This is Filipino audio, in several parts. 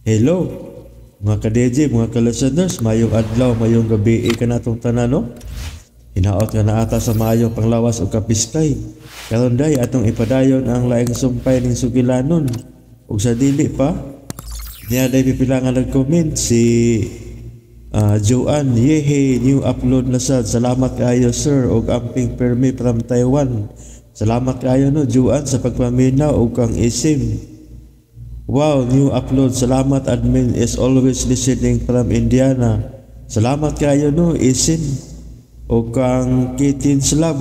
Hello, mga ka-DJ, mga ka-listeners, mayong adlaw, mayong gabi, ka na itong tanan, no? Hinaot nga na ata sa mayong panglawas o kapiskay. Karon day, atong ipadayon ang laing sumpay ng sugilanon. Ug sa dili pa, niya day pipila nga nag-comment si Joanne, yehe, new upload na sad. Salamat kayo sir, og amping permi from Taiwan. Salamat kayo no, Joanne, sa pagpaminaw og kang isim. Wow, new upload. Salamat admin is always listening from Indiana. Salamat kayo no, isin. O kang Kitin Slab.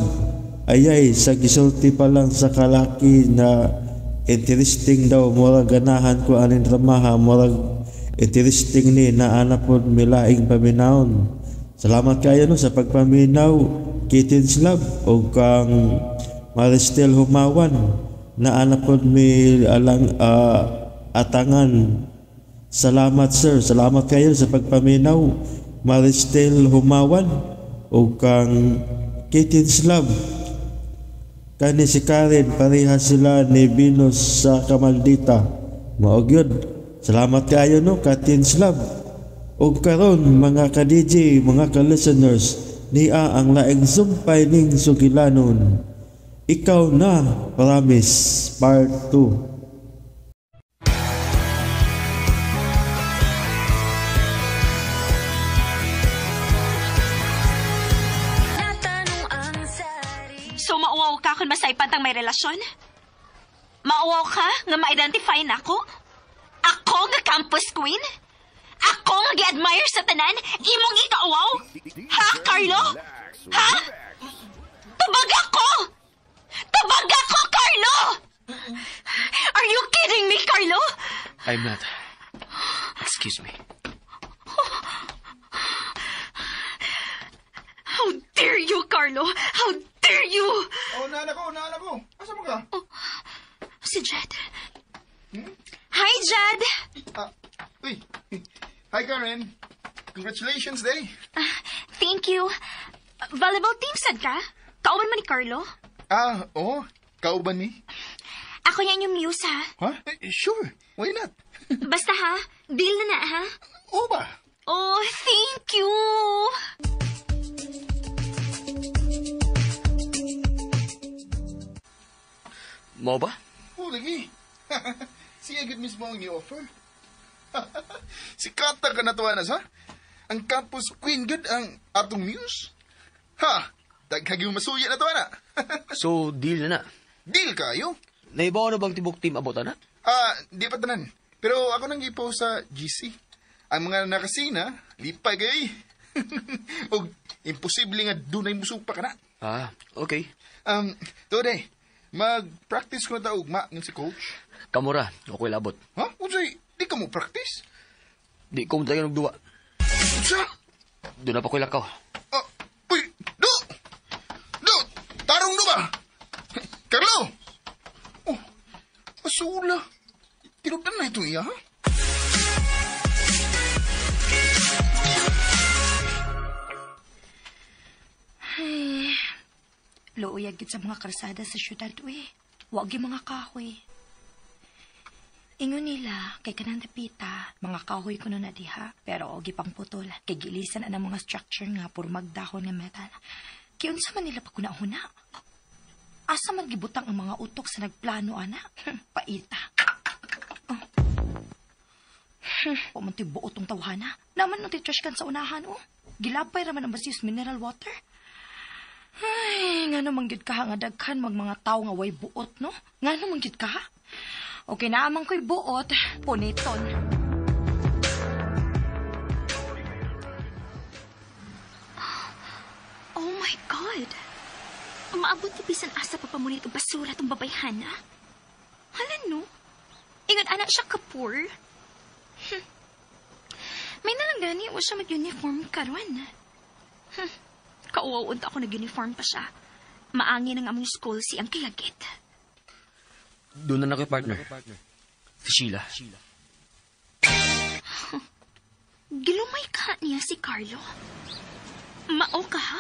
Ayay, sa gisulti pa lang sa kalaki na interesting daw. Murag ganahan ko anin ramaha. Murag interesting ni na anapod milaing paminahon. Salamat kayo no sa pagpaminaw, Kitin Slab. O kang Maristel Humawan na anapod mi alang atangan. Salamat sir, salamat kayo sa pagpaminaw, Maristel Humawan o kang Kitin Slab. Kani si Karen, pareha sila ni Venus sa Kamaldita. Maogyod, salamat kayo no, Kitin Slab. O karon mga ka-DJ, mga ka-listeners, niya ang laing sumpay ning sugilanon. Ikaw na, promise, part 2. So, mauwaw ka kung masaypan tang may relasyon? Mauwaw ka nga ma-identify na ako? Ako nga campus queen? Ako nga gi-admire sa tanan? Imong ikauwaw? Ha, Carlo? Ha? Tabag ako! Tabag ako, Carlo! Are you kidding me, Carlo? I'm not. Excuse me. How dare you, Carlo? How dare you? Oh, nana ko. Asa mo ka? Oh, si Jed. Hi, Jed. Uy. Hi, Karen. Congratulations, day. Thank you. Volleyball team, sad ka? Kauban mo ni Carlo? Oo. Kauban ni? Ako yan yung muse, ha? Huh? Sure. Why not? Basta, ha? Deal na, ha? Oo ba? Oh, thank you. Mo ba? Oo, lagi. Siya agad mismo ang i-offer. Si Kata ka natuwa na sa? Ang campus queen good ang atong muse? Ha! Daghag yung masuya na to na. So, deal na na. Deal kayo? Naibaw na bang tibok team abot na? Di pa tanan. Pero ako nang ipo sa GC. Ang mga nakasina, lipay kayo eh. O, imposible nga dunay musupa ka na. Okay. Today, mag-practice ko na taog ng si coach. Kamura, ako'y labot. Ha? Unsay, di ka mo practice? Di ko mutayo nagduwa. Sa? Doon na pa ko'y lakaw. Uy, do! Tarong do ba? Carlo! Oh, masula. Tinudan na ito iya, ha? Ay, luuyag gid sa mga karsada sa syudad, we. Wag yung mga kahoy. Ingon nila, kay kanang tapita, mga kahoy ko na diha, pero ogi pang putol, kay gilisan ang mga structure nga, puro magdahon nga metal. Kaya unsa man nila pagkunahuna? Asa man gibutang ang mga utok sa nagplano, ana? Paita. Pumunti buot tong tawhana. Naman nung titrash kan sa unahan, oh. Gilapay raman ang basis mineral water. Ay, nga naman gid ka nga daghan mag mga tao nga way buot, no? Nga naman gid ka? Okay na amang ko'y buot, puniton. Oh my God! Umaabot ni bisan asa pa pamunit o basura itong babayhan, ha? Hala, no? Ingat anak siya kapur. May nalang gani o siya mag-uniform karon. Kauwaw ako nag-uniform pa siya. Maangin ang among school si ang kiyagit. Doon na ko'y partner. Si Sheila. Gilumay ka niya si Carlo. Mao ka, ha?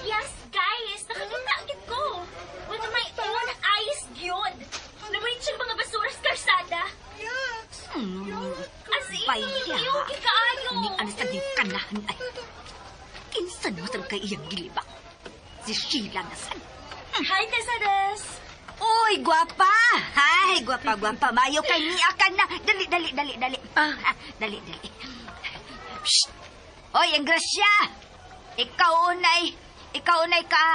Yes, guys! Nakakita agad ko! nanay. Kinsan mo sa kay iyang gilibak? Si Sheila nasan? Hi, Tesares! Uy, gwapa! Hay, gwapa. Mayo kay niakan na. Dali. Dali. Psst! Oy, ang grasya! Ikaw unay ka.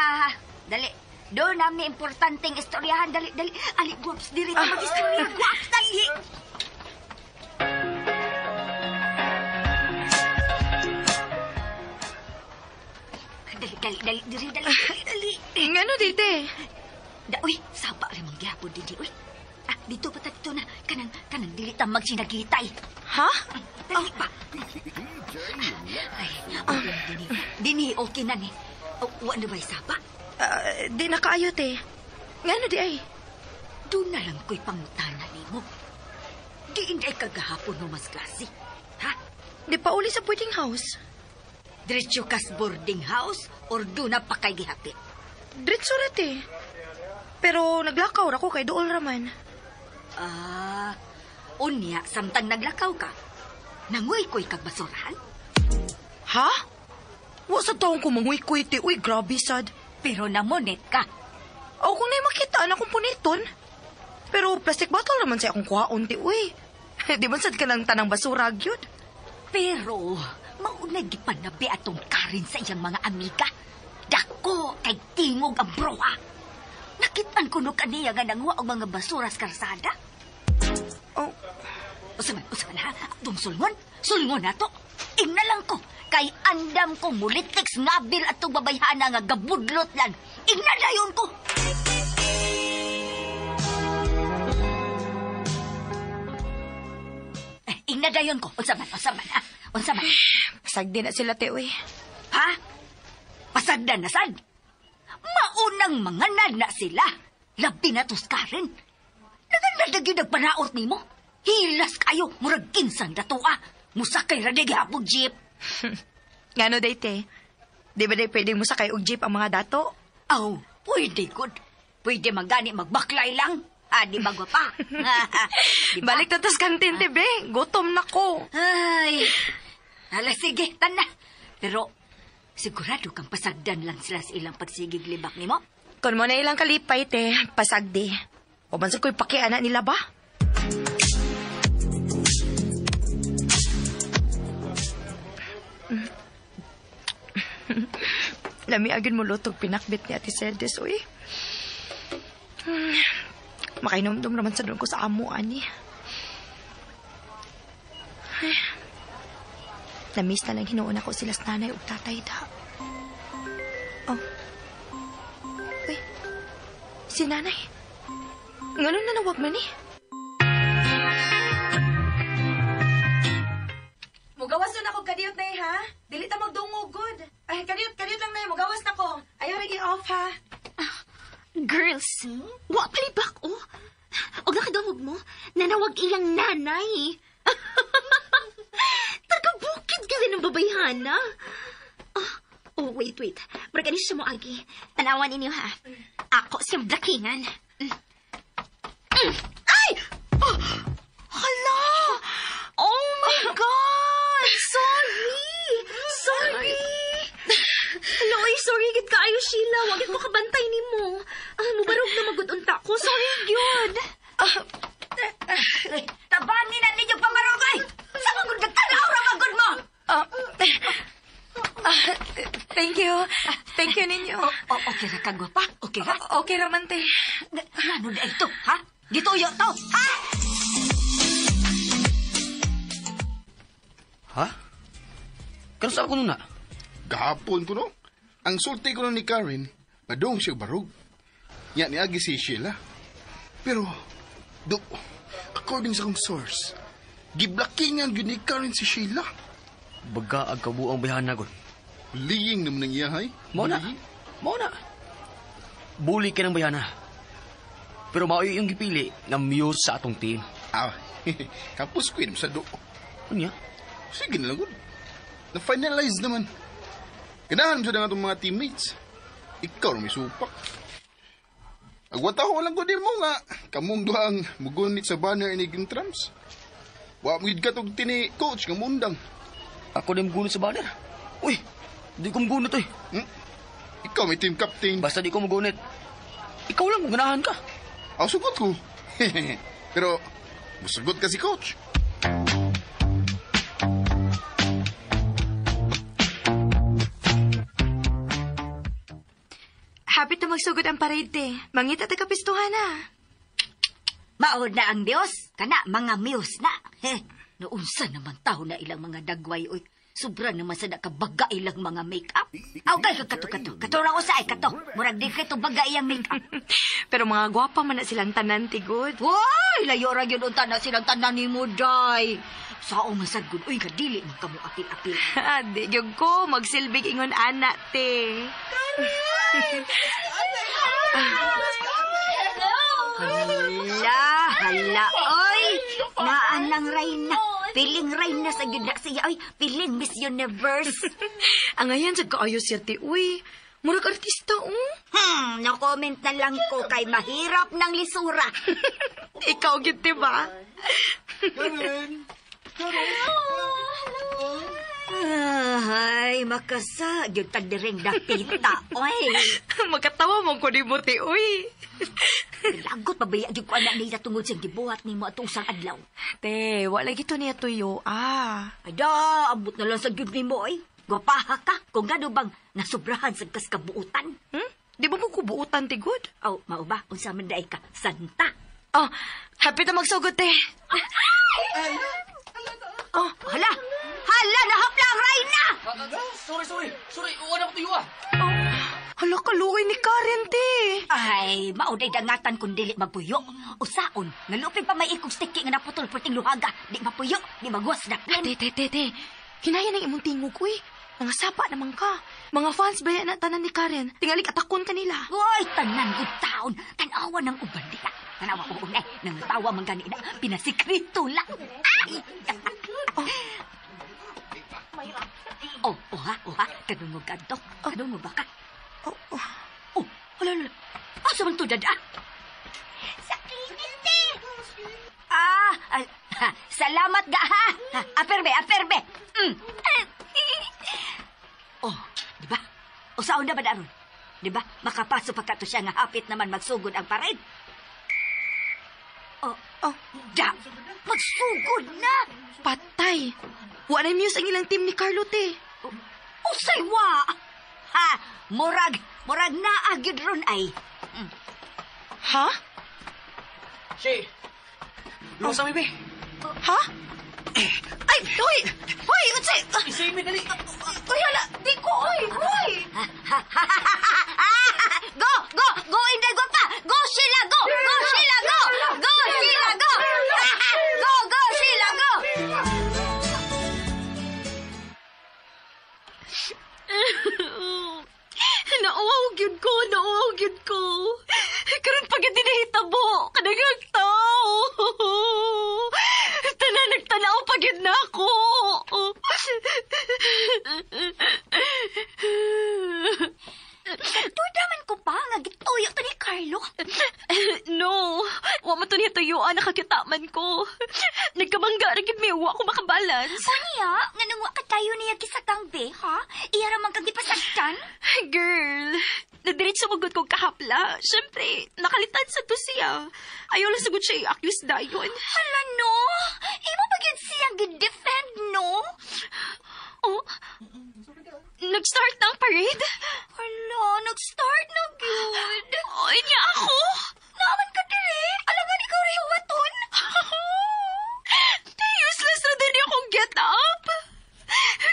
Dali. Doon namin importanteng istoryahan. Dali. Ali, guwaps, diri na mag-istorya. Guwaps, dali! Dali. Ngano, dite? Uy, sapa rin mong gihapon, Didi. Uy, dito pa dito na. Kanang dili ta magsinagitay. Ha? Dali pa. Dini, okay na ni. Wala ba'y sapa? Di na kaayo, te. Ngano, di ay? Doon na lang ko'y pangutana ni mo. Di inday kagahapon mo mas klase. Ha? Di pa uli sa boarding house. Diretso kas boarding house or doon na pa kay gihapit? Diretso ra, te. Pero naglakaw ra ko kay dool raman. Unya, samtang naglakaw ka, nanguy ko'y kagbasurahan? Ha? Wa sa taong kumanguy-kuy, te. Uy, grabe sad. Pero namonet ka. O kung na'y makita na kong puniton. Pero plastic bottle naman sa akong kuhaon, te. Uy, di man sad ka ng tanang basura, gyud. Pero, maunay gipanabi atong Karin sa iyang mga amiga. Dako kay tingog ang broha. Nakitan ko no kaniya nga nangwa ang mga basura sa karsada. Oh, Usaman ha? Atong sulngon na to. Ingna lang ko. Kay andam ko mulitiks ngabil atong babayhana nga gabudlot lang. Ingna dayon ko. Ingna dayon ko. Usaman ha? Unsaman? pasagdi na sila, te. Uy. Ha? Pasagdan na sad? Maunang manganad na sila. Labi na tos Karen. Nagandadagi nagpanaot ni mo. Hilas kayo, murag kinsan datua. Musakay radig hapog jeep. Ngano, day, te? Di ba day pwedeng mo sakay og jeep ang mga dato? Pwede good. Pwede magani magbaklay lang. Di ba pa? Diba? Balik na tas kantin, te, be. Gutom na ko. Ay. Hala, sige, tanda. Pero, sigurado kang pasagdan lang sila sa ilang pagsigig libak ni mo? Kung mo na ilang kalipay, te, pasagdi. O man sa ko'y pakiana nila ba? Lami agad mo lutog pinakbit ni Ate Serdes, uy. Makainomdom naman sa doon ko sa amo, ani. Ay. Namiss na lang hinuon ako sila sa nanay o tatay da. Oh. Uy. Si nanay. Ngayon na nawag man eh. Mugawas na ako kadiyot na ha? Dili ta magdungog good. Ay, kadiyot lang na mugawas na ko. Ayaw rin off ha. Girls, wa palibak, oh. Og nakadawag mo, nanawag iyang nanay. Taga-bukid ka rin ng babayhana. Wait. Baraganis siya mo, Agi. Tanawan ninyo, ha? Ako siyang blakingan. Ay! Hala! Oh my God! Sorry! Hello, sorry gid kaayo Sheila. Wagit mo kabantay nimo. Mubarog na magudunta ko. Sorry gyud. Tabani na ninyo pamarogay. Sa magud nagtanaw ra magud mo. Thank you. Thank you ninyo. Okay ra ka gwapa? Okay ra? Okay raman, te. Ano na ito, ha? Gituyo to, ha? Ha? Kano sa ako nun na? Gahapon ko no. Ang sulti ko no ni Karen, madong siya barog. Yan niagi si Sheila. Pero, according sa akong source, giblakingan yun ni Karen si Sheila. Baga ang kabuang bayhana gon. Liying naman ng iyahay. Mao na. Buli ka ng bayhana. Pero mao yung gipili na muse sa atong team. Kapos ko yun sa do. Unya? Sige na lang good. Na-finalize naman. Ganahan mo sa nga itong mga teammates. Ikaw may supak. Agwata ko lang ko din mo nga. Kamong doang mugunit sa banner iniging trams. Wa mo ka tog tini coach nga mundang. Ako na yung gunit sa banner. Uy, di ko magunit eh. Ikaw may team captain. Basta di ko magunit. Ikaw lang, ganahan ka. Ako sugot ko. Pero, musugot ka si coach. Hapit na magsugod ang parade. Mangita ta kapistuhan na. Maod na ang Diyos, kana mga muse na. Naunsa naman tao na ilang mga dagway, oy. Sobra naman sa nakabaga ilang mga make-up. Aw, kayo, kato. Katura ko sa ay, kato. Murag di kayo baga iyang make-up. Pero mga gwapa man na silang tanan, tigod. Uy, layo ra yun unta na silang tanan ni mo, day. Sao masagod, uy, kadili man kamo apil-apil. Di, gyud ko. Magsilbig ingon anak, te. Hala, oy. Naanang Reyna. Piling Reyna sa yun na siya, oy. Piling Miss Universe. Ang ngayon sa kaayos siya, te. Uy, murag artista, oh. No-comment na lang ko kay mahirap ng lisura. Ikaw, gyud, te ba? Ay, makasa. Yun tadiring dapita, oy. Magkatawa mo ko ni mo, te. Uy. Lagot, pabaya yung ko anak nila tungod sa gibuhat ni mo at usang adlaw. Te, wala gito niya tuyo, Ada, ambot na lang sa gyud ni mo, oy. Gwapaha ka, kung gano bang nasubrahan sa kaskabuutan. Di ba mo kubuutan, te, good? Oh, mao ba? Unsa man daay ka? Santa. Oh, happy na magsugod, te. Oh, hala! Hala, nahapla ang Reyna! Sorry, wala ko tuyo Hala, kaluoy ni Karen, te. Ay, mauday dangatan kung dili magpuyo. Usaon, nalupin pa may ikog sticky nga naputol puting luhaga. Di mapuyo, di magwas na plan. Te. Kinaya ng imong tingog, uy. Mga sapa naman ka. Mga fans ba yan na tanan ni Karen? Tingalik atakon kanila. Uy, tanan good taon. Tanawa ng uban nila. Tanawa ko unay. Nangatawa man ganina. Pinasikrito lang. Ay! Oh, ha? Kadun mo ganto. Kadun mo ba ka? Oh, hala. Asa man to, dada? Sa klinite. Salamat ga, ha? Aperbe. Oh, di ba? O saan na ba daron? Di ba? Makapasok pa kato siya nga hapit naman magsugod ang parade. Oh, da! Magsugod na! Patay. Wala na muse ang ilang team ni Carlo, te. Usaywa! Ha! Murag naagid ron ay. Ha? Shay, luwas ang bibi. Ha? Ay, hoy! Hoy, unsi! Isay, dali. Uy, hala! Di ko, hoy! Go, Inday, go pa! Go, Sheila, go! Go, Sheila, go! Go, Sheila, go! Go, Sheila, go! Nauwaw gyud ko. Karon pagid dinahitabo, kadagang tao. Tanan nagtanaw pagid na ako. Tudaman ko pa nga gituyo to ni Carlo. No, wa mo to niya tuyuan, nakakitaman ko. Nagkamangga rin may uwa ko makabalance. Unya, nga nang wa ka tayo niya kisakang be, ha? Iya ramang kang gipasagtan? Girl, nadiritso magod kong kahapla. Siyempre, nakalitan sa to siya. Ayaw lang sagod siya i-aklis dayon. Hala, no? Imo ba yun siyang gid-defend, no? Oh, nag-start na ang parade? Hala, nag-start na good. Oh, niya ako? Naman ka dire? Alangan ikaw rin waton? Useless na din akong get up.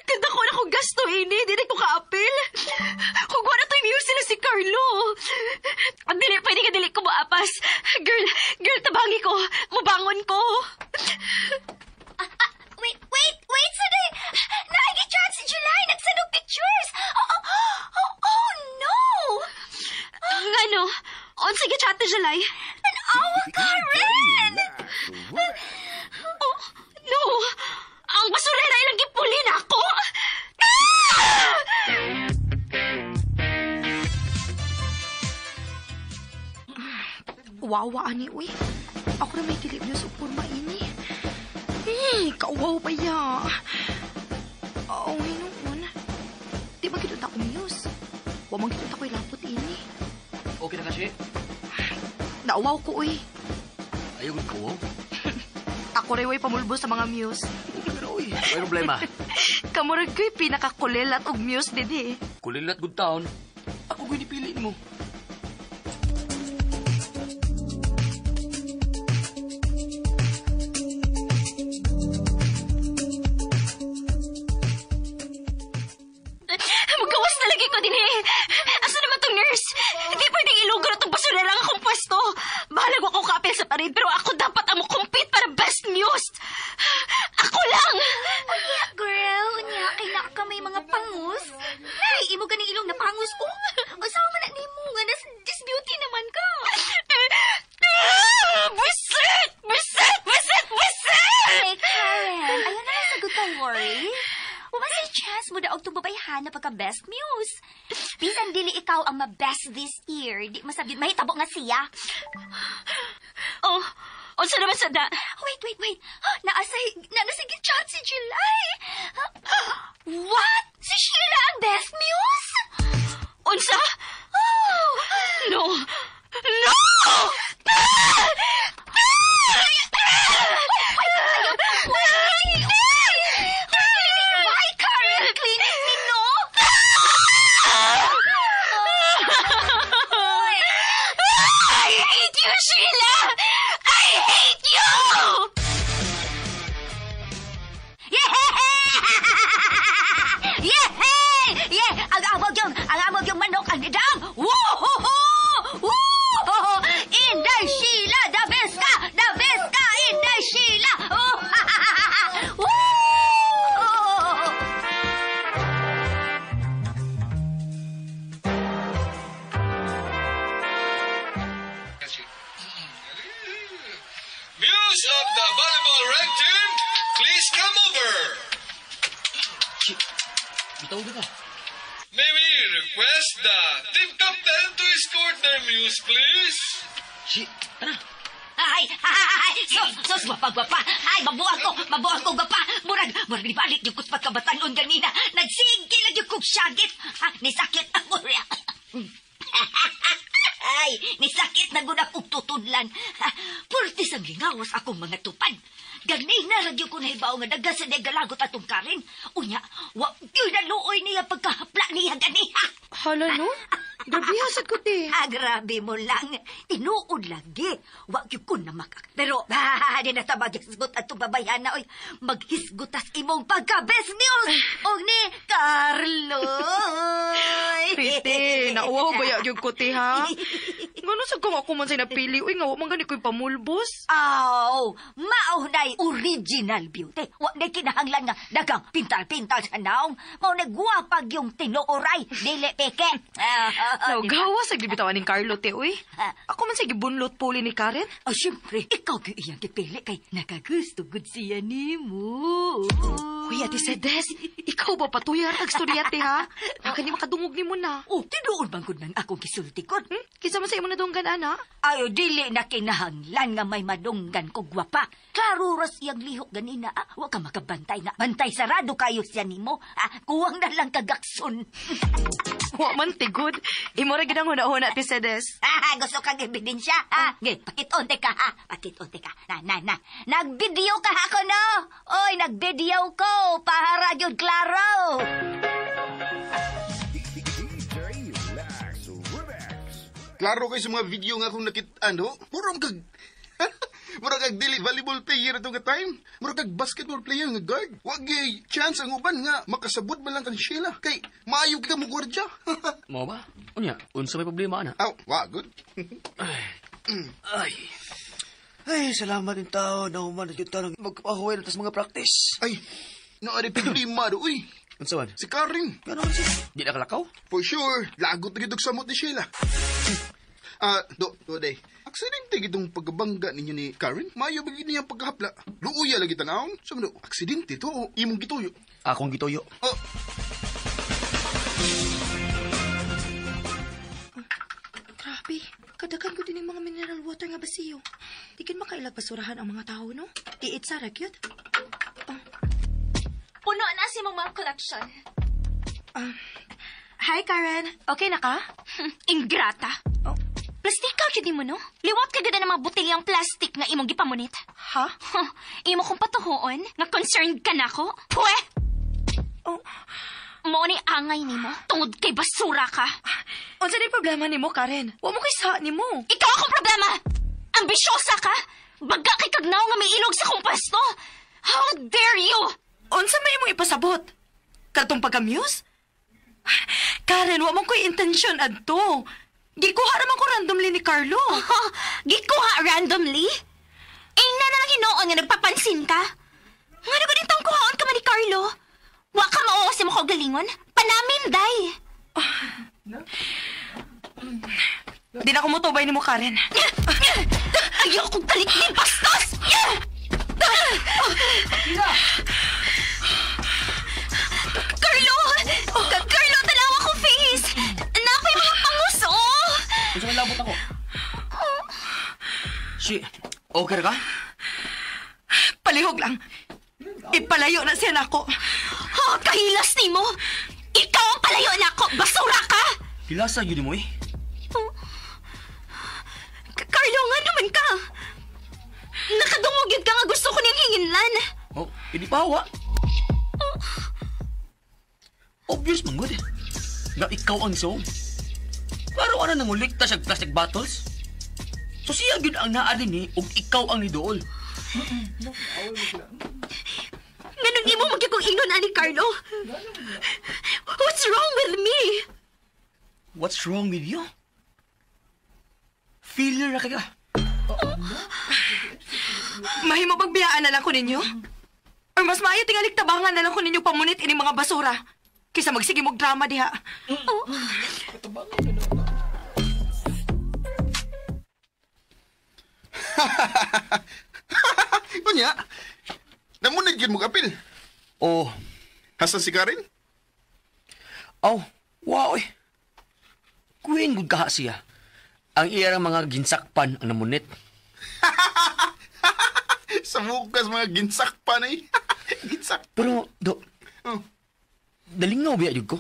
Ganda ko na kong gasto ini, di ko ka-apil. Kung wala tayo muse sila si Carlo. Ang pwede ka dili ko maapas. Girl, tabangi ko. Mabangon ko. Wait, Suday! Naigit-chat si July! Nagsanong pictures! Oh, no! Ano? Sige, chat na July. Tanawa ka rin! Oh, no! Ang basurera ilang gipuli na ako! Wawa ani, uy. Ako na may kilip niya sa purma ini. Kauwaw pa ya. Oo, hinuon. Di ba gito ako muse? Wa man gito ako'y lapot ini. Okay na kasi. Nauwaw ko, uy. Ayaw ko. Ako rin way pamulbos sa mga muse. Okay na, uy. May problema. Kamurag ko'y pinakakulilat og muse din eh. Kulilat good town. Ako ko inipili mo. Magawas na lagi ko din eh. Asa naman tong nurse? Di pwedeng ilugar itong basura lang akong pwesto. Bahalag ako kapil sa parid, pero ako dapat ang compete para best news. Ako lang! Girl, unya, kay na ka may mga pangus. Nay, imo ganing ilong na pangus ko. Usawa man na nimo nga nas disbeauty naman ka. Buset! Buset! Buset! Buset! Hey, Karen, ayaw na sagot ka worry. Wala say chance mo daog itong babayhan na pagka-best muse. Bisan dili ikaw ang ma-best this year. Di masabit, mahitabo nga siya. Oh, unsa naman sa da? Wait. Naasay chat si July. What? Si Sheila ang best muse? Unsa? Oh! No! No! Why, Karen? Clinic ni no? I hate you, Sheila! I hate you! Yeah! Ang amog yung manok ang nidam! Woo-hoo-hoo! Inday Sheila! The best ka! Inday Sheila! Woo! Muse of the volleyball rank team, please come over. Bitaw ka. May we request the team captain to escort their muse, please? Ano? Ay! Sos, gwapa! Ay, mabuang ko, gwapa! Murag di balik yung kuspat kabatanon ganina. Nagsigil lang yung kong syagit. Nisakit ako. Ay, nisakit na guna kong tutudlan. Purtis ang lingawas akong mga tupad. Ganay na radyo ko na ibaw nga daga sa negalagot atong Karen. Unya, wag yun na luoy niya pagkahapla niya ganiha. Hala, no? Grabe hasad ko, te. Grabe mo lang. Tinuod lagi. Wag yun ko na makak. Pero, di na ta maghisgot at babayan na, oy. Maghisgotas imong pagka-best news. O ni Carloy. Te, nauwaw ba yung ko, te, ha? Ngano sa kung ako man sa'y napili, uy, nga, man gani ko'y pamulbos. Aw, maunay original beauty. Wag na kinahanglan nga dagang pintal-pintal sa naong. Mao nagwapag yung tinuoray, dili peke. Gawa sa gibitawan ni Carlo, te, uy. Ako man sa gibunlot puli ni Karen. Siyempre, ikaw yung iyang gipili kay nakagusto gud siya ni mo. Uy, Ate Cedes, ikaw ba patuyar ang storya, te, ha? Baka di makadungog ni mo na. Tinuod bang gud nang akong gisulti ko? Kisa man sa imo na dunggan, ana? Ayo, dili na kinahanglan nga may madunggan ko gwapa. Klaro ras iyang lihok ganina, Huwag ka makabantay na. Bantay sarado kayo siya nimo. Kuwang na lang kagakson. Wa man, te, good. Imo ra gid ang huna-huna, Ate Cedes. Gusto kang ebidensya, Ge, pakitonte ka, Pakitonte ka. Na. Nag-video ka ako, no? Oy, nag-video ko. Para yun, klaro. Klaro kayo sa mga video nga akong nakita, no? Murang kag... Murang kag dili volleyball player itong time. Murang kag basketball player nga guard. Wag gay chance ang uban nga makasabot man lang kan Sheila. Kay maayo kita mo gwardya. Mo ba? Unya, unsa may problema na? Aw, wag good. Ay, salamat din tao na human yung tao magkapahuwi na tas mga practice. Ay, naari problema do, uy. Unsa man? Si Karin. Gano'n siya? Di na kalakaw? For sure, lagot na gitog samot ni Sheila. Day. Aksidente gitong pagkabangga ninyo ni Karen. Mayo ba niya pagkahapla? Luuya lagi tanawon. Sumano, aksidente to. Imong gituyo. Akong gitoyo. Oh, Grabe, kadagan ko din yung mga mineral water nga basiyo. Di kin makailag basurahan ang mga tao, no? Diit sa ragyot. Puno na si sa imong mga collection. Hi, Karen. Okay na ka? Ingrata. Oh. Plastikaw yun mo, no? Liwat ka ganda ng mga botilyang plastic nga imong gipamunit. Ha? Imo kong patuhoon nga concerned ka na ko? Pwe! Oh. Mo ni angay nimo tungod kay basura ka. Unsa ni problema nimo, Karen? Wa mo kay sa nimo. Ikaw akong problema! Ambisyosa ka? Baga kay kagnaw nga may ilog sa kong pwesto! How dare you! Unsa may imong ipasabot? Katong pagka-muse? Karen, wa mo ko'y intensyon adto. Gikuha naman ko randomly ni Carlo. Gikuha randomly? Na lang hinoon nga nagpapansin ka. Nga na din tang kuhaon ka man ni Carlo. Wa ka mauwas mo ko galingon. Panamin, day. Di na ko mutubay ni mo, Karen. Ayaw kong galit ni bastos! Carlo! Carlo, tanawa ko face! Napay mga pangus, oh! Kung saan labot ako? Si, okay ka? Palihog lang. Ipalayo na siya nako. Kahilas ni mo! Ikaw ang palayo na ako! Basura ka! Hilasa yun mo eh. Carlo, nga naman ka! Nakadungog yun ka nga gusto ko niyang hinginlan. Oh, hindi pa hawa. Obvious man good. Nga ikaw ang song. Klaro ka na nangulikta sa plastic bottles. So siya yun ang naadin ni ug ikaw ang nidool. Ganun imo magkakong ingnon ani Carlo. What's wrong with me? What's wrong with you? Failure na ka. Mahimo pagbiyaan na lang ko ninyo? Or mas maayo tingali tabangan na lang ko ninyo pamunit ini mga basura. Kaysa magsige mog drama diha. Kunya, namunid yun mo kapil. Oh, Hasan si Karen? wow eh. Queen good kaha siya. Ang iyang mga ginsakpan ang namunit. Sa mukas mga ginsak pa na eh. Ginsak. Pero, do, Oh. dalingaw biya yun ko.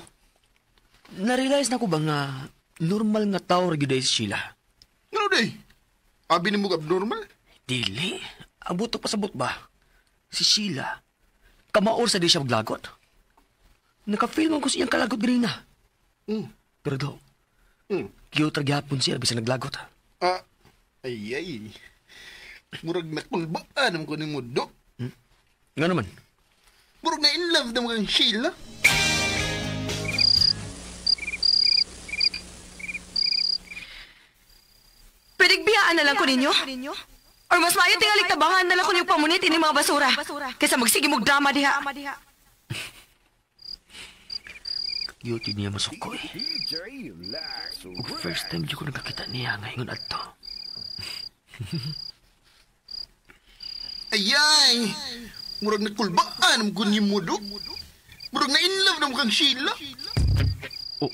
Na-realize na ko ba nga normal nga tao rin si Sheila? Ano day? Abi ni mo abnormal? Dili. Ang buto pa sa but ba? Si Sheila, kamaor sa di siya maglagot. Naka-feel man ko siyang kalagot ganina. Pero do, cute ragyapon siya bisa naglagot. Ay. Murag nakulbaan naman ko ni Mudo. Nga naman. Murag na in love naman kang Sheila. Pwedeng biyaan na lang ko ninyo? Or mas maayo tingali tabangan na lang ko ninyo pamunit ini mga basura. Kaysa magsige mog drama diha. Cute niya masuko eh. Ug first time di ko nakakita niya ngayon adto. Ayay! Murag nakulbaan naman ko ni Mudo. Murag na in love naman kang Sheila. Oh.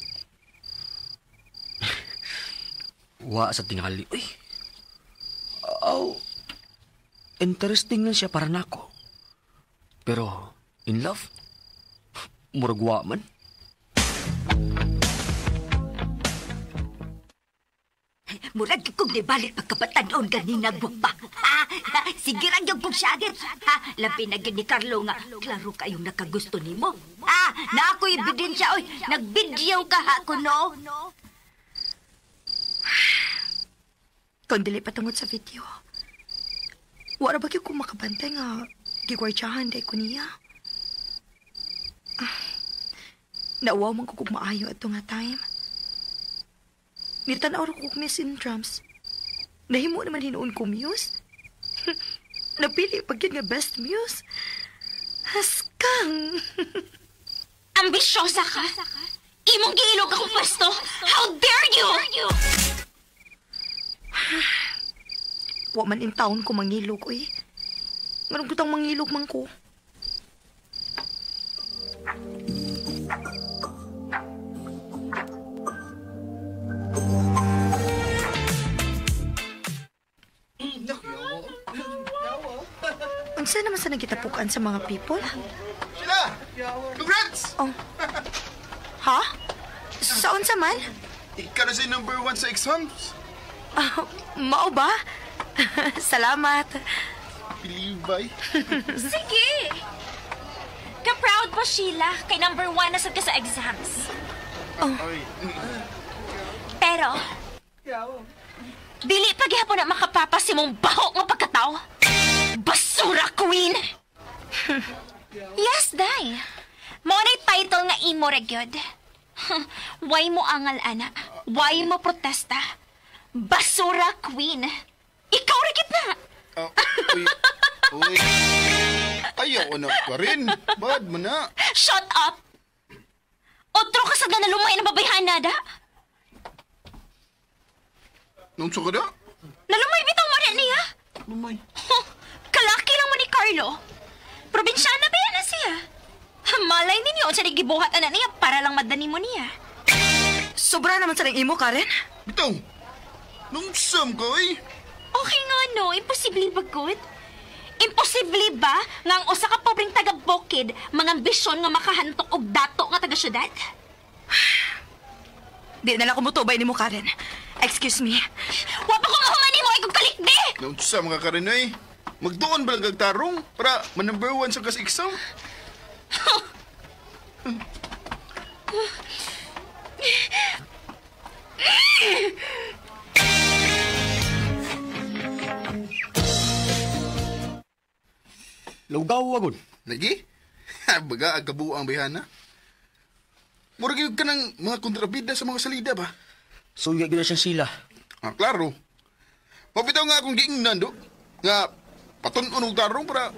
Wa sa tingali. Uy. Interesting lang siya para nako. Pero, in love? Murag wa man. Murag kung di balik pagkabatanon ganina gupa. Sige lang yung kong syagit. Labi na gini Carlo nga. Klaro kayong nakagusto ni mo. Na ako'y ebidensya. Oy, nagbidyo ka ha kuno. Kung dili patungod sa video. Wala ba ko makabantay nga gigwardyahan day ko niya? Nauwaw man ko kung maayo ato nga time. Nitanaw ko kung may syndromes. Nahimo naman hinuon ko muse. Napili pag yun nga best muse. Haskang. Ambisyosa ka? Imong giilog akong pwesto? How dare you? Wa man in town ko mangilog eh. Nganong gutang mangilog man ko. Unsa naman sa nagitapukan sa mga people? Sheila! Congrats! Oh. Ha? Saan sa man? Ikaw na si number 1 sa exams. Mao ba? Salamat. Pilibay. Sige! Ka-proud pa, Sheila. Kay number 1 na sad ka sa exams. Ay, Pero, dili pa gihapon na makapapa si mong baho nga pagkatao. Basura queen! Yes, day. Mo na'y title nga imo ra gyud. Why mo angal, ana? Why mo protesta? Basura queen! Ikaw ra gid na! uy. Uy. Ayaw na ka rin. Bad mo na. Shut up! Otro ka sa ganalumay na babayhan nada? Nung ka na? Nalumay bitaw mo rin niya? Lumay. Kalaki lang mo ni Carlo. Probinsyana ba yan na siya? Malay ninyo, sa gibuhat na niya para lang madani mo niya. Sobra naman sa imo, Karen. Bitaw. Nung ka eh. Okay nga no, imposible ba good? Imposible ba nga ang usa ka pobreng taga-bukid mga ambisyon nga makahantok og dato nga taga-syudad? Di na lang kumutubay ni mo, Karen. Excuse me. Wa pa ko nga humani mo, ikong kalikdi! Nung mga karin eh. Magdoon ba lang kagtarong para man-number 1 sa kas exam? Lugaw agad. Lagi? Baga, agabuang bayana. Murag yun ka ng mga kontrabida sa mga salida ba? Suya gina siyang sila. Klaro. Mapitaw nga akong giingnan do. Nga, paton-unog tarong para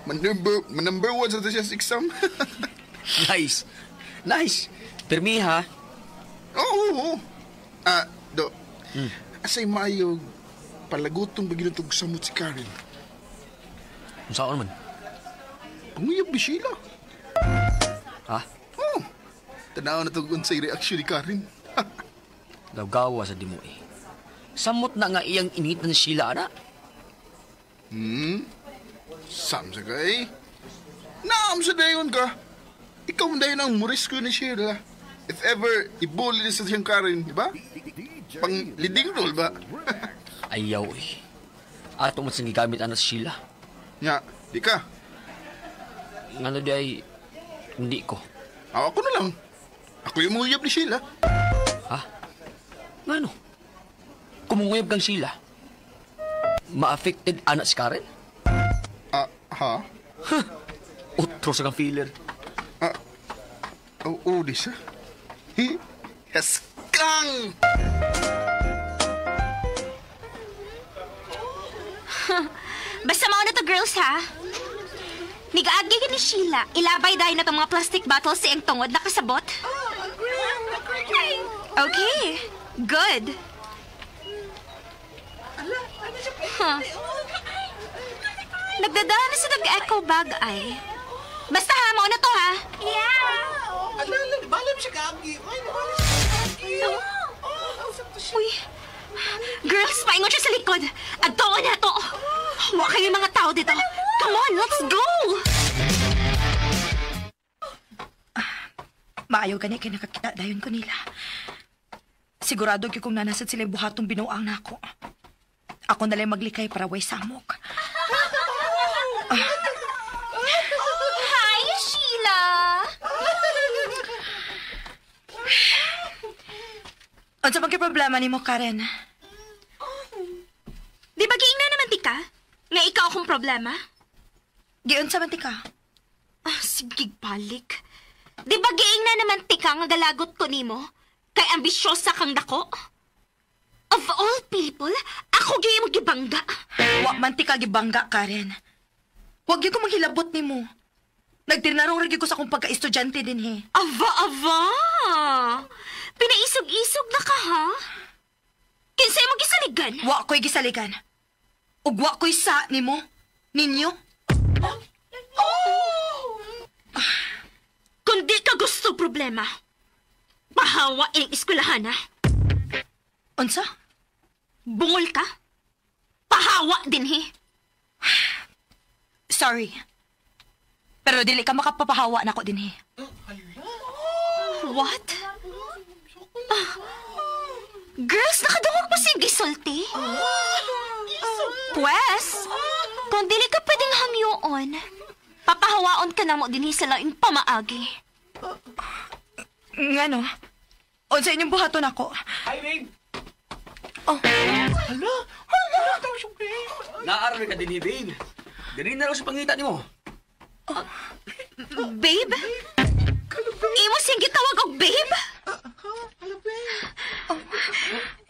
man-number 1 sa siya exam. Nice. Nice. Permi ha. Oo. Do. Asay mayog palagutong bagilong tog samot si Karen. Kung saan man? Panguyab ni Sheila. Ha? Oh. Tanaw na tog unsay reaksyon ni Karen. Gawgawa sa dimo eh. Samot na nga iyang init na sila ana. Sam sa kay. Naam sa dayon ka. Ikaw man dayon ang murisco ni Sheila. If ever, ibuli sa siyang Karen, di ba? Pang leading role ba? Ayaw eh. Ato mo sing gigamit ana sa sila. Nya, di ka. Ngano di ay hindi ko. Ako na lang. Ako yung muyab ni Sheila. Ha? Ngano? Kumunguyab kang sila. Ma-affected anak si Karen? Ha? Utro sa kang feeler. Oo, di siya. Yes, kang! Basta mao na to, girls, ha? Nigaagi ka ni Sheila, ilabay dahil na itong mga plastic bottles sa iyang tungod nakasabot. Okay, good. Nagdadala na sa nag-echo bag ay. Basta ha, mao na to, ha? Uy, girls, paingon siya sa likod. Adtoon na to. Huwag kayo mga tao dito. Come on, let's go! Maayo gani kay nakakita dayon ko nila. Sigurado gyud kung nanasad sila buhatong binuang nako. Ako na lang maglikay para way samok. Hi, Sheila! Ano sa problema ni mo, Karen? Di ba giing na naman ti ka? Nga ikaw akong problema? Giyon sa mantika. Sige, balik. Di ba giing na naman ti ka nga galagot ko nimo? Kay ambisyosa kang dako? Of all people, ako giing mo gibangga. Wa man ti ka gibangga, Karen. Huwag gyud ko maghilabot nimo. Nagtirnarong ragi ko sa akong pagka-estudyante din he. Ava! Pinaisog-isog na ka, ha? Kinsay mo gisaligan? Wa ko'y gisaligan. Ug wa ko'y sa nimo. Ninyo. Kung di ka gusto problema, pahawa ang eskwelahan, ha? Unsa? Bungol ka? Pahawa din, he? Sorry. Pero dili ka makapapahawa na ko din eh. What? Girls, nakadungog pa si gisulti? Pwes, kung dili ka pwedeng hangyoon, papahawaon ka na mo din sa laing pamaagi. Ngano? Unsa inyong buhaton ako? Hi, babe! Oh. Naaral ka din, babe. Ganun na raw sa pangita ni mo. Babe? Imo sing gitawag og babe?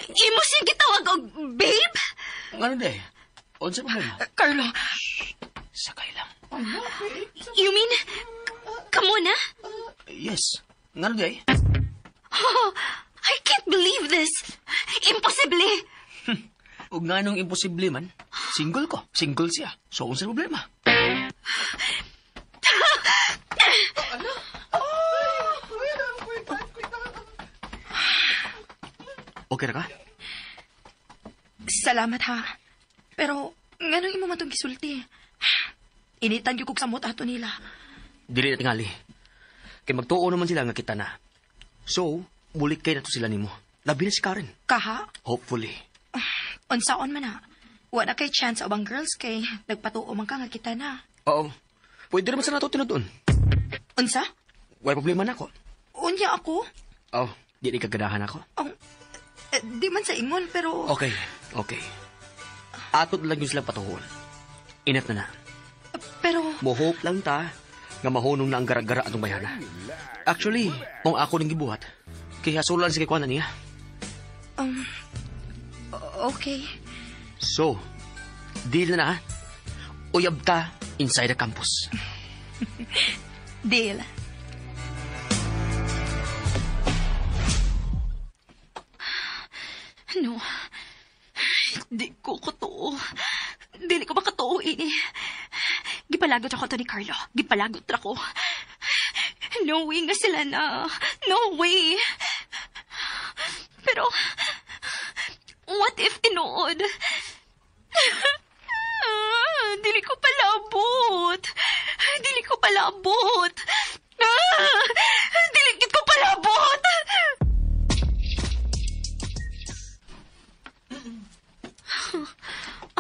Imo sing gitawag og babe? Ano de? Unsa pa na? Carlo, Sakay lang. You mean, kamo na? Yes. Ano de? Oh, I can't believe this. Imposible. Ug nga nung imposible man, single ko. Single siya. So, unsa problema? Okay na ka? salamat ha. Pero, ngano imo man tong gisulti? Initan yung kog samot ato nila. Dili na tingali. Kay magtuo naman sila nga kita na. So, bulik kay na to sila nimo. Labi na si Karen. Kaha? Hopefully. Unsaon man na. Wala kay chance obang girls kay nagpatuo man ka nga kita na. Oo. Pwede naman sa nato tinudon. Unsa? Wala problema na ako. Unya ako? Oh, di kagadahan ako. Oh, di man sa ingon pero... Okay, okay. Atot lang yung silang patuhon. Inat na na. Pero... Mohop lang ta nga mahunong na ang gara-gara atong bayana. Actually, kung ako nang gibuhat, kaya sulan si kikuan na niya. Okay. So, deal na na. Uyab ta inside the campus. Deal. No. Di ko katuo. Dili ko makatuo ini. Gipalagot ako to ni Carlo. Gipalagot ako. No way nga sila na. No way. Pero, what if tinuod? Dili ko palabot. Dili ko palabot. Dili ko palabot.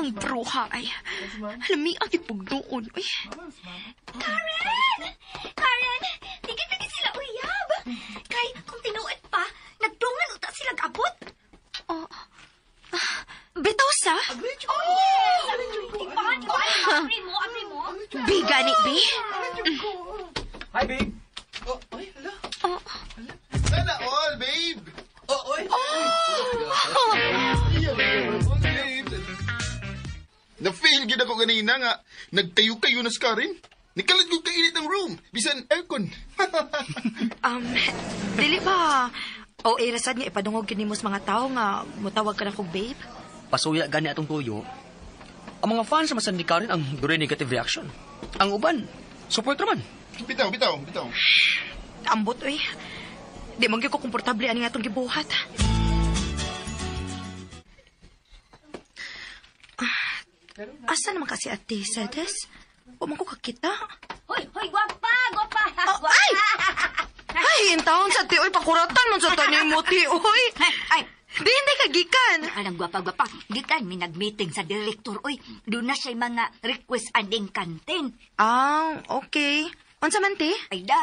Ang bruha ay lami ang ipugnoon. Uy. Karen! Karen! Tigil-tigil sila uyab! Kay, kung tinuot pa, nagdungan uta sila abot. Oh. Betosa? Abri mo. Biga ni B? Hi, babe. Sana all, babe! Na-feel gid ako ganina nga nagkayo-kayo na si Karen. Nikalat ko kainit ang room. Bisan aircon. Dili ba? O irasad nga ipadungog kinimo sa mga tao nga mutawag ka na kog babe? Pasuya gani atong tuyo. Ang mga fans sa masan ni Karen ang dure negative reaction. Ang uban, support naman. Bitaw. Ambot oy. Di man gyud ko komportable ani nga atong gibuhat. Asa naman kasi ate Sedes? O man ko kakita? Hoy, gwapa! Ay! Ay, in taon sa ti, oy, pakuratan man sa tanyo mo ti, oy. Ay, Di, hindi kagikan. anong gwapa. Gikan, may nag-meeting sa director. Oy, doon na siya mga request anding kantin. Okay. Unsa man ti? Ay da,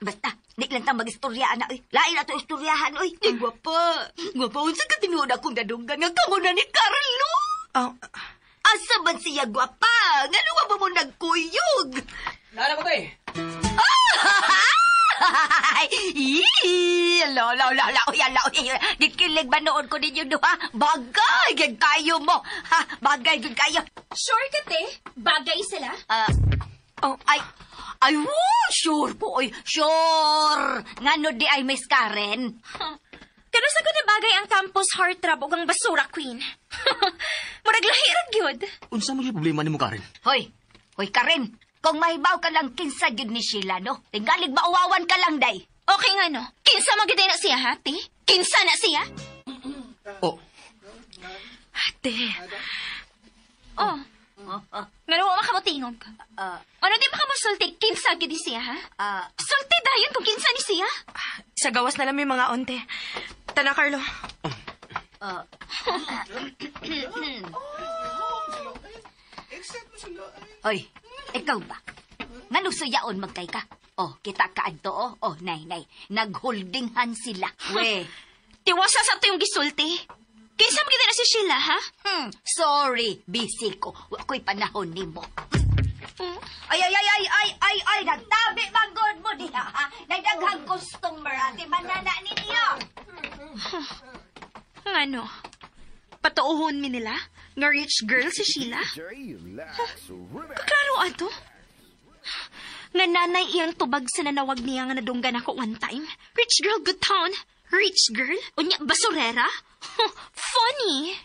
basta, di lang tang mag-istoryaan na, oy. Lain na to istoryahan, oy. Ay, gwapa, unsa ka tinuod akong dadunggan nga kamo na ni Carlo? Asa man siya, gwapa? Nga nawa ba mo nagkuyog? Nara ko eh. Gikilig ba noon ko ninyo duha? Bagay, gag kayo mo. Ha, bagay, gag kayo. Sure ka, te? Bagay sila? Ay, sure po, oy, sure. Ngano di ay Miss Karen? Pero sa na bagay ang campus heartthrob ug ang basura queen. Murag lahirag gyud. Unsa mo yung problema ni mo, Karen? Hoy, Karen, kung mahibaw ka lang kinsa gyud ni Sheila, no? Tingalig mauwawan ka lang, day. Okay nga no. Kinsa magiday na siya, ha, te? Kinsa na siya? Oh, Ate, Oh. Nga nawa makamutingog. Ano di makamusulti? Kinsa gid siya, ha? Sulti dayon kung kinsa ni siya. Sa gawas na lang may mga onte. Tana, Carlo. Hoy, ikaw ba? Ngano suyaon magkay ka? Oh, kita kaadto oh. Oh, nay. Nag-holding hand sila. We. Tiwasa sa to yung gisulti. Kinsa mo na si Sheila, ha? Sorry, busy ko. Ako'y panahon nimo. Ay, nagtabi manggod mo diha, ha? Nagdaghang customer, ati manana ninyo. Ngano? Patuuhon mi nila? Nga rich girl si Sheila? Kaklaro ato? Nga nanay iyang tubag sa nanawag niya nga nadunggan ako one time. Rich girl, good town. Rich girl? Unya, basurera? Funny.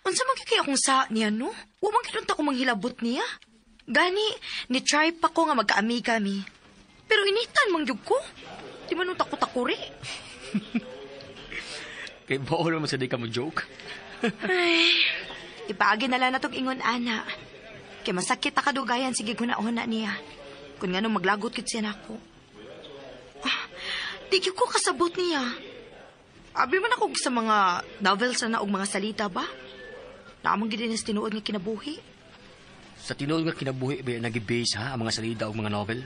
Unsa man kay akong sa niya, no? Wa man kinunta ko manghilabot niya. Gani, ni-try pa ko nga magkaami kami. Pero initan man gyud ko. Di man nung takot-takuri. Kay bawal naman sa di ka mo joke. Ay, ipaagi na lang na tong ingon, ana. Kay masakit ta kadugayan, sige guna-una niya. Kung nga nung maglagot kit siya nako. Di gyud ko kasabot niya. Abi man ako sa mga novels na og mga salita ba? Naamang gid na tinuod nga kinabuhi. Sa tinuod nga kinabuhi ba nag-base ha ang mga salida o mga novel?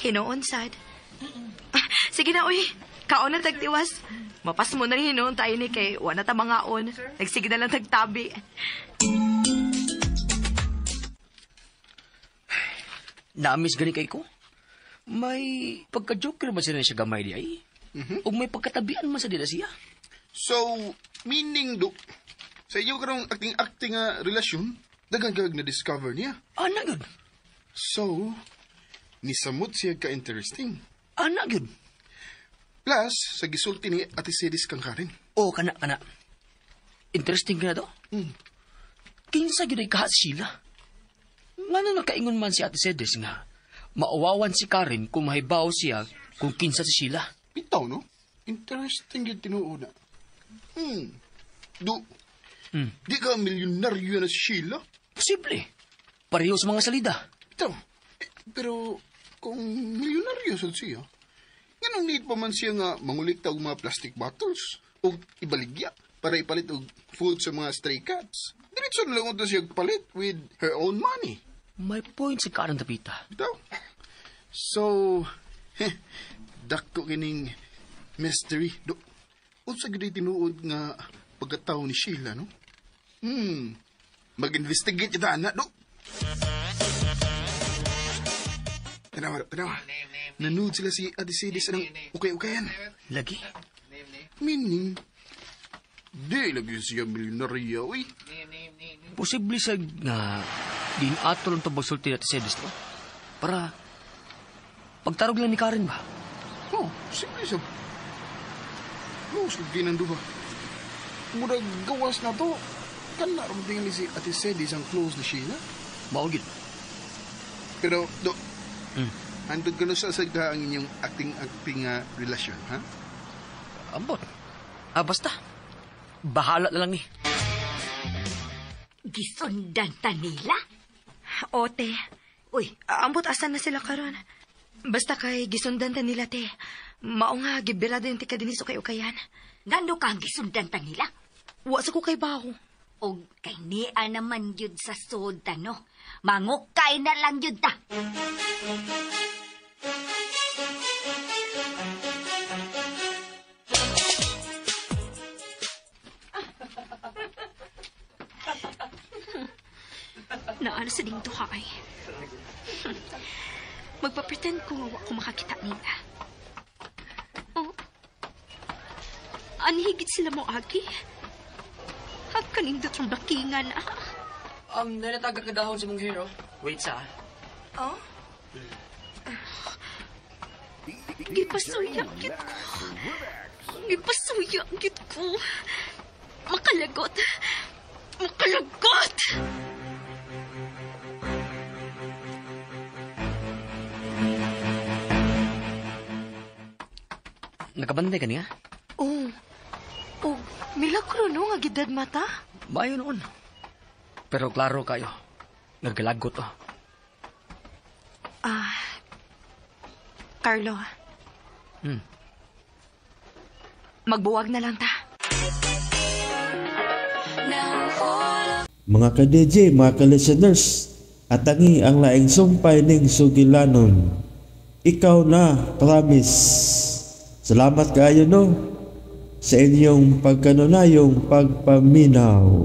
Hinoon sad. Sige na, uy. Kaon na tagtiwas. Mapas mo na rin hinoon tayo ni kay wala ta mga on. Nagsige na lang tagtabi. Naamis gani kay ko. May pagka-joker man sila siya gamay di ay. O may pagkatabian man sa dila siya. So, meaning do, sa iyo karong acting nga relasyon, daghang gag na discover niya. Ana gud. So, nisamot siya ka-interesting. Ana gud. Plus, sa gisulti ni Ate Sedis kang Karen. O kana. Interesting ka na to. Kinsa gyud ay kahat Sheila. Ngano nakaingon man si Ate Sedis nga maawawan si Karen kung mahibaw siya kung kinsa si Sheila. Bitaw, no? Interesting yung tinuuna. Di ka milyonaryo na si Sheila? Posible. Pareho sa mga salida. Bitaw, pero kung milyonaryo sa siya, ganun need pa man siya nga mangulikta og mga plastic bottles o ibaligya para ipalit og food sa mga stray cats. Diretso na lang ito siya palit with her own money. May point si Karen Tapita. Bitaw. So, dako kining mystery. Unsa gid tinuod nga pagkatawo ni Sheila, no? Mag-investigate kita, anak, do. Tanawa. Nanood sila si Ate Sedis ng ukay-ukayan. Lagi? Meaning, di lagi siya milyonarya, uy. Posible sa nga din ato lang ito magsulti natin sa no? Para pagtarog lang ni Karen ba? Simple siya. Sige ng duha. Murag gawas na to. Kana rin tingin si Ate Sedis ang close na Sheila. Maugid. Pero, handod ka na sa ang inyong acting relasyon, ha? Ambot. Basta. Bahala na lang eh. Gisundan ta nila? Ote. Uy, Ambot asan na sila karon. Basta kay gisundan ta nila, te. Mao nga gibirado yung tika dinis o kay ukayan. ngano ka ang gisundan ta nila? Wa sa ko kay baho. O kay niya naman yun sa soda, no? Mangukay na lang yun ta. Naano sa ding duha ay. Magpapretend ko nga wa ko makakita nila. Oh. Anhigit sila mo, Aki. Kanindot ang bakingan, Nanataga ka dahon sa mong hero. Wait sa. Oh? Gipasuya git ko. Makalagot. Nakabanday ka niya? Oh, milagro no nga gidad mata. Mayo noon. Pero klaro kayo. Nagkalagot to. Carlo. Magbuwag na lang ta. Mga ka-DJ, mga ka-listeners, atangi ang laing sumpay ning sugilanon. Ikaw na, promise. Salamat kaayo no sa inyong pagkanunayong pagpaminaw.